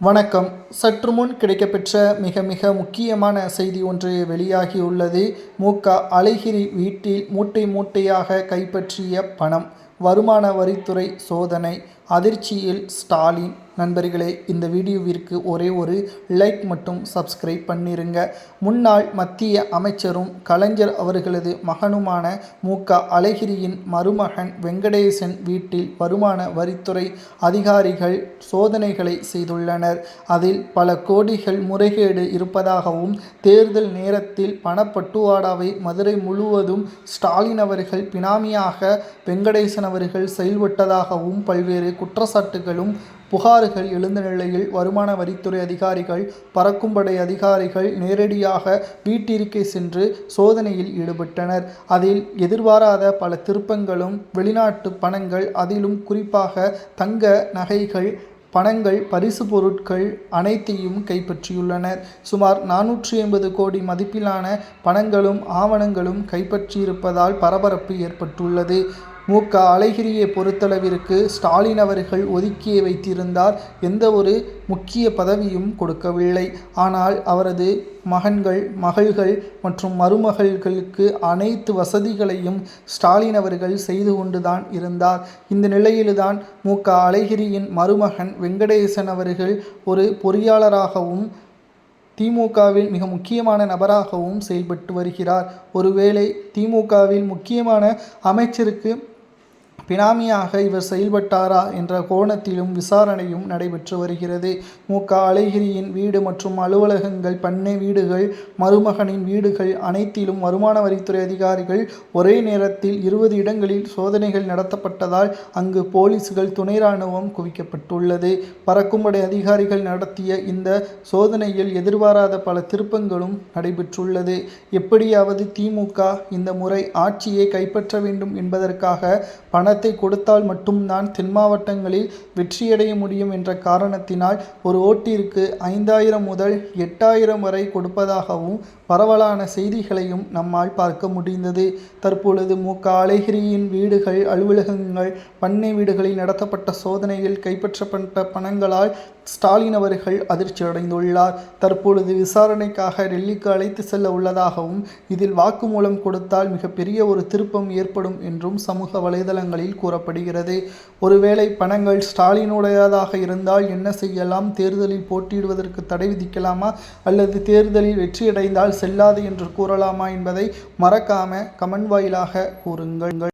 வணக்கம். சற்று முன் கிடைக்கப்பெற்ற மிக முக்கியமான செய்தி ஒன்று வெளியாகியுள்ளது. அழகிரி வீட்டில் மூட்டை மூட்டையாக கைப்பற்றிய பணம். வருமான வரித்துறை சோதனை. அதிர்ச்சியில் ஸ்டாலின். நண்பர்களே, இந்த வீடியோவிற்கு ஒரே ஒரு லைக் மட்டும் சப்ஸ்கிரைப் பண்ணிருங்க. முன்னாள் மத்திய அமைச்சரும் கலைஞர் அவர்களது மகனுமான அழகிரியின் மருமகன் வெங்கடேசன் வீட்டில் வருமான வரித்துறை அதிகாரிகள் சோதனைகளை செய்துள்ளனர். அதில் பல கோடிகள் முறைகேடு இருப்பதாகவும், தேர்தல் நேரத்தில் பணப்பட்டுவாடாவை மதுரை முழுவதும் ஸ்டாலின் அவர்கள் பினாமியாக வெங்கடேசன் அவர்கள் செயல்பட்டதாகவும் பல்வேறு குற்றச்சாட்டுகளும் புகார்கள் எழுந்த நிலையில் வருமான வரித்துறை அதிகாரிகள், பறக்கும்படை அதிகாரிகள் நேரடியாக வீட்டிற்கே சென்று சோதனையில் ஈடுபட்டனர். அதில் எதிர்பாராத பல திருப்பங்களும், வெளிநாட்டு பணங்கள், அதிலும் குறிப்பாக தங்க நகைகள், பணங்கள், பரிசு பொருட்கள் அனைத்தையும் கைப்பற்றியுள்ளனர். சுமார் 450 கோடி மதிப்பிலான பணங்களும் ஆவணங்களும் கைப்பற்றியிருப்பதால் பரபரப்பு ஏற்பட்டுள்ளது. அழகிரியை பொறுத்தளவிற்கு ஸ்டாலின் அவர்கள் ஒதுக்கி வைத்திருந்தார். எந்த ஒரு முக்கிய பதவியும் கொடுக்கவில்லை. ஆனால் அவரது மகள்கள் மற்றும் மருமகள்களுக்கு அனைத்து வசதிகளையும் ஸ்டாலின் அவர்கள் செய்து கொண்டுதான் இருந்தார். இந்த நிலையில்தான் அழகிரியின் மருமகன் வெங்கடேசன் அவர்கள் ஒரு பொறியாளராகவும் திமுகவில் மிக முக்கியமான நபராகவும் செயல்பட்டு வருகிறார். ஒருவேளை திமுகவில் முக்கியமான அமைச்சருக்கு பினாமியாக இவர் செயல்பட்டாரா என்ற கோணத்திலும் விசாரணையும் நடைபெற்று வருகிறது. அழகிரியின் வீடு மற்றும் அலுவலகங்கள், பண்ணை வீடுகள், மருமகனின் வீடுகள் அனைத்திலும் வருமான வரித்துறை அதிகாரிகள் ஒரே நேரத்தில் 20 இடங்களில் சோதனைகள் நடத்தப்பட்டதால் அங்கு போலீஸ்கள், துணை ராணுவம் குவிக்கப்பட்டுள்ளது. பறக்கும்படை அதிகாரிகள் நடத்திய இந்த சோதனையில் எதிர்பாராத பல திருப்பங்களும் நடைபெற்றுள்ளது. எப்படியாவது திமுக இந்த முறை ஆட்சியை கைப்பற்ற வேண்டும் என்பதற்காக பணத்தை கொடுத்தால் மட்டும்தான் தென் மாவட்டங்களில் வெற்றியடைய முடியும் என்ற காரணத்தினால் ஒரு ஓட்டிற்கு 5000 முதல் 8000 வரை கொடுப்பதாகவும் பரவலான செய்திகளையும் நம்மால் பார்க்க முடிந்தது. தற்பொழுது அழகிரியின் வீடுகள், அலுவலகங்கள், பண்ணை வீடுகளில் நடத்தப்பட்ட சோதனையில் கைப்பற்றப்பட்ட பணங்களால் ஸ்டாலின் அவர்கள் அதிர்ச்சி அடைந்துள்ளார். தற்பொழுது விசாரணைக்காக டெல்லிக்கு அழைத்து செல்ல உள்ளதாகவும், இதில் வாக்குமூலம் கொடுத்தால் மிகப்பெரிய ஒரு திருப்பம் ஏற்படும் என்றும் சமூக வலைதளங்களில் கூறப்படுகிறது. ஒருவேளை பணங்கள் ஸ்டாலினுடையதாக இருந்தால் என்ன செய்யலாம்? தேர்தலில் போட்டியிடுவதற்கு தடை விதிக்கலாமா, அல்லது தேர்தலில் வெற்றியடைந்தால் செல்லாது என்று கூறலாமா என்பதை மறக்காம கமெண்ட் வாயிலாக கூறுங்கள்.